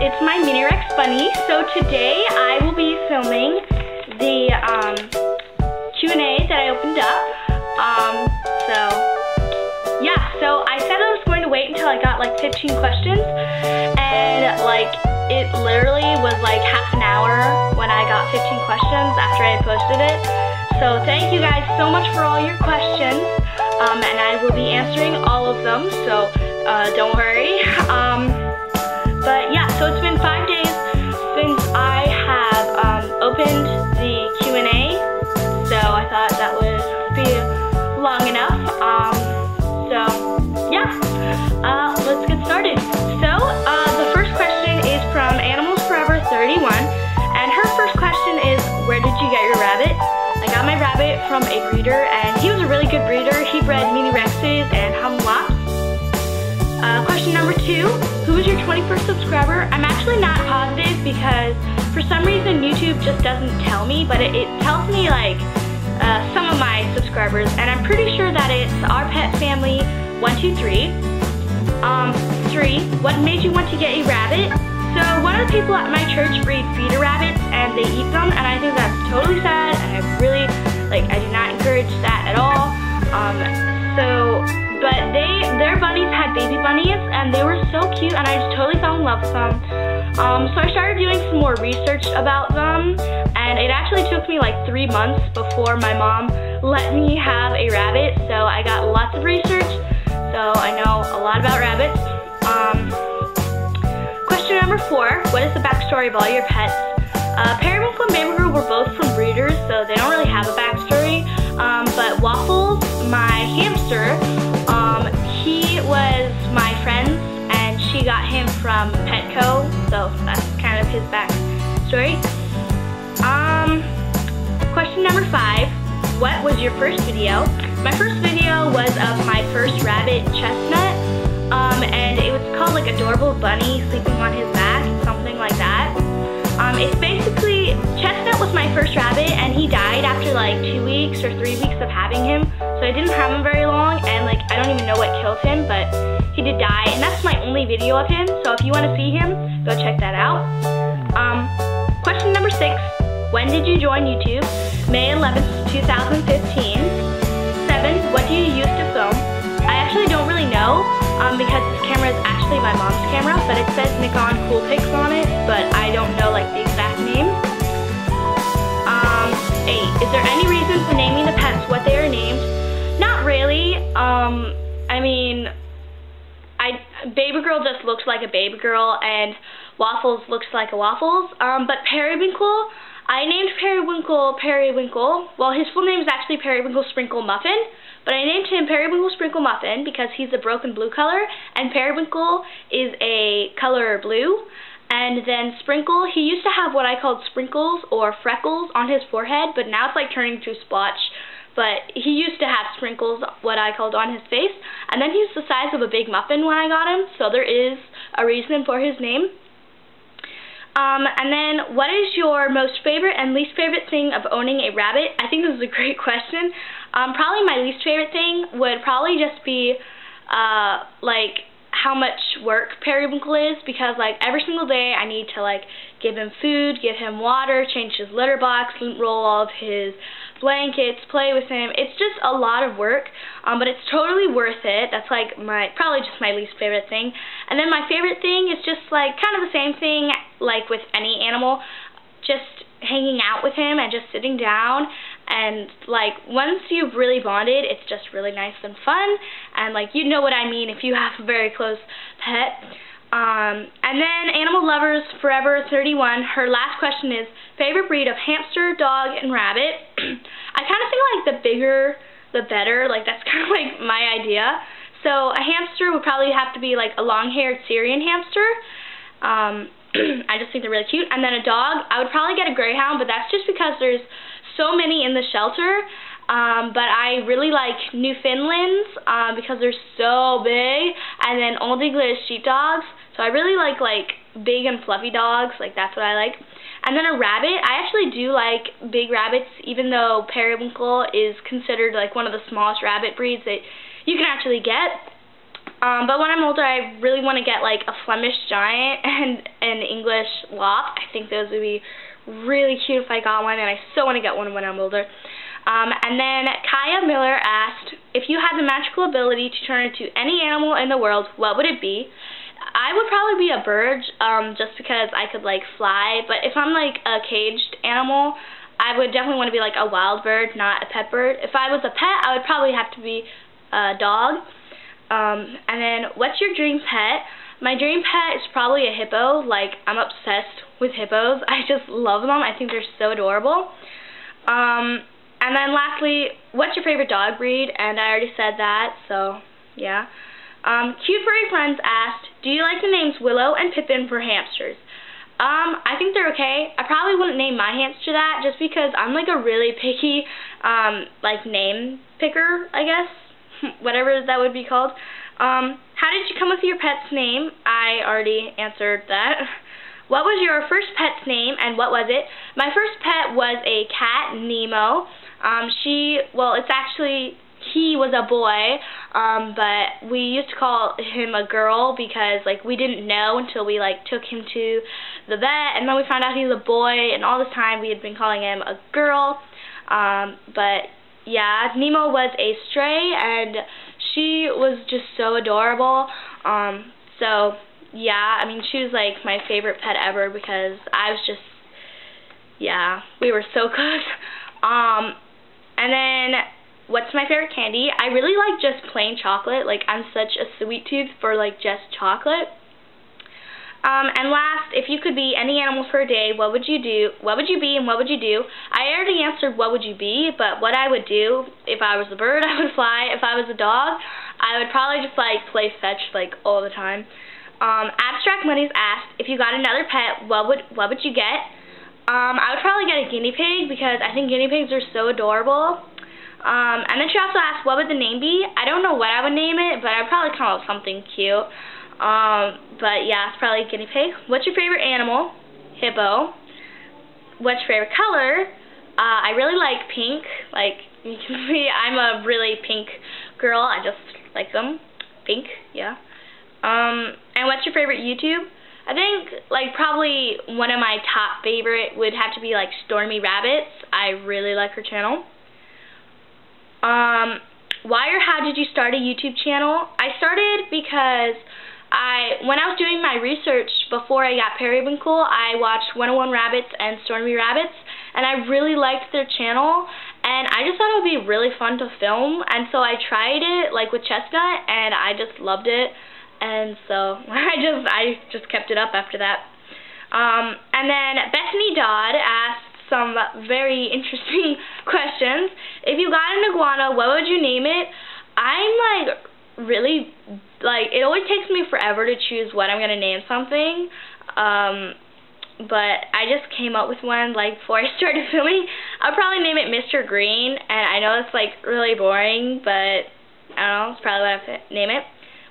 it's my Mini Rex Bunny. So today I will be filming the Q&A that I opened up. So I said I was going to wait until I got like 15 questions, and like it literally was like half an hour when I got 15 questions after I posted it. So thank you guys so much for all your questions, and I will be answering all of them, so don't worry. But yeah, so it's been 5 days since I have opened the Q&A, so I thought that would be long enough. Let's get started. So the first question is from Animals Forever 31, and her first question is, where did you get your rabbit? I got my rabbit from a breeder, and he was a really good breeder. He bred Mini Rexes and Humlops. Question number 2, who is your 21st subscriber? I'm actually not positive because for some reason YouTube just doesn't tell me, but it tells me like some of my subscribers, and I'm pretty sure that it's Our Pet Family 123. 3, what made you want to get a rabbit? So one of the people at my church breed feeder rabbits, and they eat them, and I think that's totally sad, and I really, I do not encourage that at all. But their bunnies had baby bunnies, and they were so cute, and I just totally fell in love with them. So I started doing some more research about them, and it actually took me like 3 months before my mom let me have a rabbit, so I got lots of research, so I know a lot about rabbits. Question number 4, what is the backstory of all your pets? Periwinkle and Babygirl were both from breeders, so they don't really have a backstory, but Waffles, my hamster, he was my friend's, and she got him from Petco, so that's kind of his backstory. Question number 5, what was your first video? My first video was of my first rabbit, Chestnut, and it was called like Adorable Bunny Sleeping on His Back, something like that. It's basically, Chestnut was my first rabbit, and he died after like 2 weeks or 3 weeks of having him, so I didn't have him very long, and I don't even know what killed him, but he did die, and that's my only video of him, so if you want to see him, go check that out. Question number 6, when did you join YouTube? May 11th, 2015. 7, what do you use to film? I actually don't really know, because this camera is actually my mom's camera, but it says Nikon Coolpix on it, but I don't know like the exact name. 8, is there any reason for naming the pets what they are named? Not really. I mean, Babygirl just looks like a Babygirl, and Waffles looks like a Waffles. But Periwinkle, I named Periwinkle. Well, his full name is actually Periwinkle Sprinkle Muffin, but I named him Periwinkle Sprinkle Muffin because he's a broken blue color, and Periwinkle is a color blue. And then Sprinkle, he used to have what I called sprinkles or freckles on his forehead, but now it's like turning to splotch. But he used to have sprinkles, what I called, on his face. And then he's the size of a big muffin when I got him, so there is a reason for his name. And then, what is your most favorite and least favorite thing of owning a rabbit? I think this is a great question. Probably my least favorite thing would probably just be, how much work Periwinkle is, because every single day I need to give him food, give him water, change his litter box, roll all of his blankets, play with him. It's just a lot of work, but it's totally worth it. That's probably just my least favorite thing. And then my favorite thing is just kind of the same thing with any animal, just hanging out with him and just sitting down, and once you've really bonded, it's just really nice and fun, and you know what I mean if you have a very close pet. And then Animal Lovers Forever 31, her last question is, favorite breed of hamster, dog, and rabbit? I kind of think the bigger the better, that's kind of my idea. So a hamster would probably have to be a long-haired Syrian hamster. I just think they're really cute. And then a dog, I would probably get a greyhound, but that's just because there's so many in the shelter. But I really like Newfoundlands because they're so big, and then Old English sheepdogs. So I really like big and fluffy dogs, that's what I like. And then a rabbit, I actually do like big rabbits, even though Periwinkle is considered one of the smallest rabbit breeds that you can actually get. But when I'm older, I really want to get like a Flemish Giant and an English Lop. I think those would be really cute if I got one, and I so want to get one when I'm older. And then Kaya Miller asked, if you had the magical ability to turn into any animal in the world, what would it be? I would probably be a bird, just because I could like fly, but if I'm like a caged animal, I would definitely want to be like a wild bird, not a pet bird. If I was a pet, I would probably have to be a dog. And then, what's your dream pet? My dream pet is probably a hippo. Like, I'm obsessed with hippos. I just love them. I think they're so adorable. And then lastly, what's your favorite dog breed? And I already said that, so yeah. Cute Furry Friends asked, do you like the names Willow and Pippin for hamsters? I think they're okay. I probably wouldn't name my hamster that just because I'm like a really picky, like name picker, I guess. Whatever that would be called. How did you come with your pet's name? I already answered that. What was your first pet's name and what was it? My first pet was a cat, Nemo. He was a boy, but we used to call him a girl because like we didn't know until we like took him to the vet, and then we found out he was a boy, and all this time we had been calling him a girl. But yeah, Nemo was a stray, and she was just so adorable. So yeah, I mean, she was like my favorite pet ever because I was just, yeah, we were so good. And then, what's my favorite candy? I really like just plain chocolate. Like, I'm such a sweet tooth for like just chocolate. And last, if you could be any animal for a day, what would you do? What would you be and what would you do? I already answered what would you be, but what I would do, if I was a bird, I would fly. If I was a dog, I would probably just like play fetch like all the time. Abstract Money's asked, if you got another pet, what would you get? I would probably get a guinea pig because I think guinea pigs are so adorable. And then she also asked, what would the name be? I don't know what I would name it, but I'd probably come up with something cute. But yeah, it's probably a guinea pig. What's your favorite animal? Hippo. What's your favorite color? I really like pink. Like, you can see, I'm a really pink girl. I just like them. Pink, yeah. And what's your favorite YouTube? I think, like, probably one of my top favorite would have to be, like, Stormy Rabbits. I really like her channel. Why or how did you start a YouTube channel? I started because when I was doing my research before I got Periwinkle, I watched 101 Rabbits and Stormy Rabbits, and I really liked their channel, and I just thought it would be really fun to film, and so I tried it, like, with Chestnut, and I just loved it. And so I just kept it up after that. And then Bethany Dodd asked some very interesting questions. If you got an iguana, what would you name it? I'm like really, like, it always takes me forever to choose what I'm gonna name something. But I just came up with one like before I started filming. I'll probably name it Mr. Green, and I know it's like really boring, but I don't know, it's probably what I name it.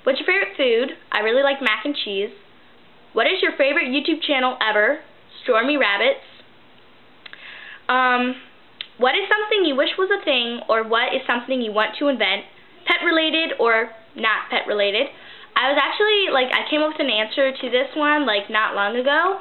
What's your favorite food? I really like mac and cheese. What is your favorite YouTube channel ever? Stormy Rabbits. What is something you wish was a thing, or what is something you want to invent? Pet related or not pet related? I was actually, like, I came up with an answer to this one, like, not long ago.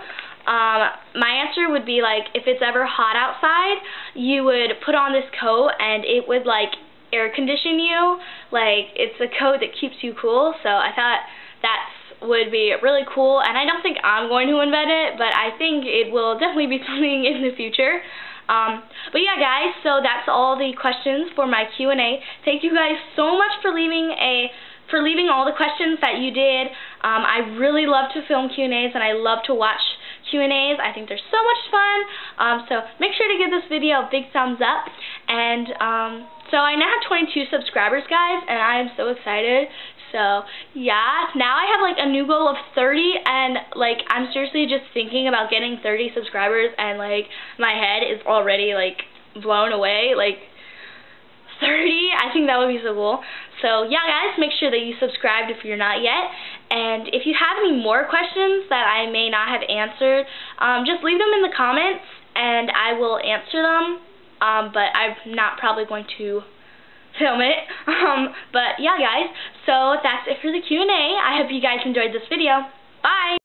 My answer would be, like, if it's ever hot outside, you would put on this coat and it would, like, air condition you. Like, it's a coat that keeps you cool, so I thought that would be really cool, and I don't think I'm going to invent it, but I think it will definitely be something in the future. But yeah, guys, so that's all the questions for my Q&A. Thank you guys so much for leaving all the questions that you did. I really love to film Q&As, and I love to watch Q&As. I think they're so much fun. So make sure to give this video a big thumbs up. And so I now have 22 subscribers, guys, and I am so excited. So yeah, now I have like a new goal of 30, and like I'm seriously just thinking about getting 30 subscribers, and like my head is already like blown away. Like 30, I think that would be so cool. So yeah, guys, make sure that you subscribed if you're not yet. And if you have any more questions that I may not have answered, just leave them in the comments and I will answer them. But I'm not probably going to film it. But yeah, guys, so that's it for the Q&A. I hope you guys enjoyed this video. Bye!